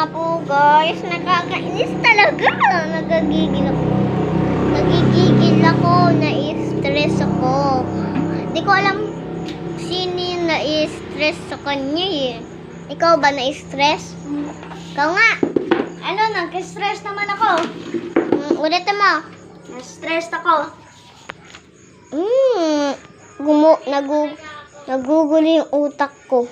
nga po guys, nakakainis talaga. Nagigigil ako, na-stress ako. Di ko alam sino yung na-stress sa kanya eh. Ikaw ba na-stress? Ikaw nga. Ano, nag-stress naman ako. Ulitin mo. Na-stress ako. Nagugulo yung utak ko.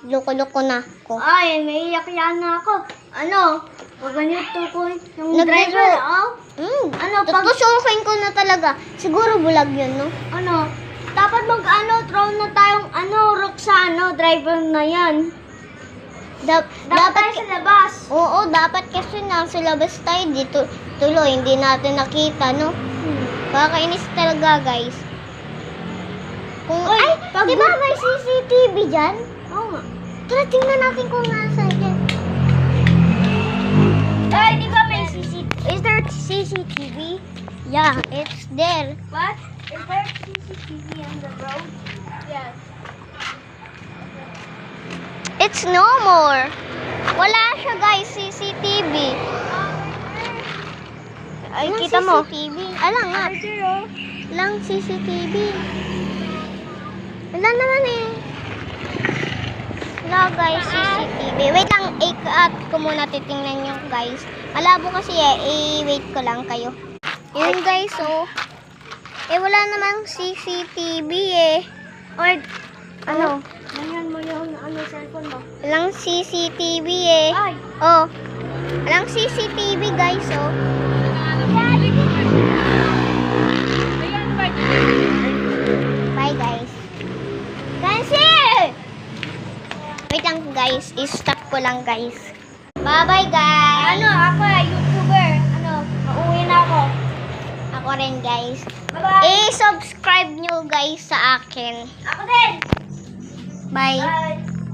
Loko-loko na ako. Ay, may iyak-iyak na ako. Ano? Pag ganito ko yung driver, oh. Ano, pag... Tutusukin ko na talaga. Siguro bulag yun, no? Ano? Dapat throw na tayong, rook sa, driver na yan. Dapat sa labas. Oo, dapat kasi nasa labas tayo. Dito, tuloy, hindi natin nakita, no? Kakainis talaga, guys. Ay, di ba may CCTV dyan? Oo nga. Tara, tingnan natin kung nasa dyan. Ay, di ba may CCTV? Is there CCTV? Yeah, it's there. What? Is there CCTV on the road? Yes. It's no more. Wala siya, guys, CCTV. Ay, Walang kita mo. CCTV. Alang nga. Zero. Lang CCTV. Wala naman eh. Wala, guys, CCTV. Wait lang, i-cut ko muna, titingnan nyo, guys. Malabo kasi eh, i-wait ko lang kayo. Yun, guys, oh. Eh, wala namang CCTV eh. Or, Ano? ganyan mo yung cellphone mo. Walang CCTV eh. Ay. Oh. Walang CCTV, guys, oh. Bye, guys. Cancel! Wait lang, guys. I-stop ko lang, guys. Bye-bye, guys. Ako YouTuber. Mauwi na ako. Ako rin, guys. Bye-bye. I-subscribe nyo, guys, sa akin. Ako din. Bye. Bye.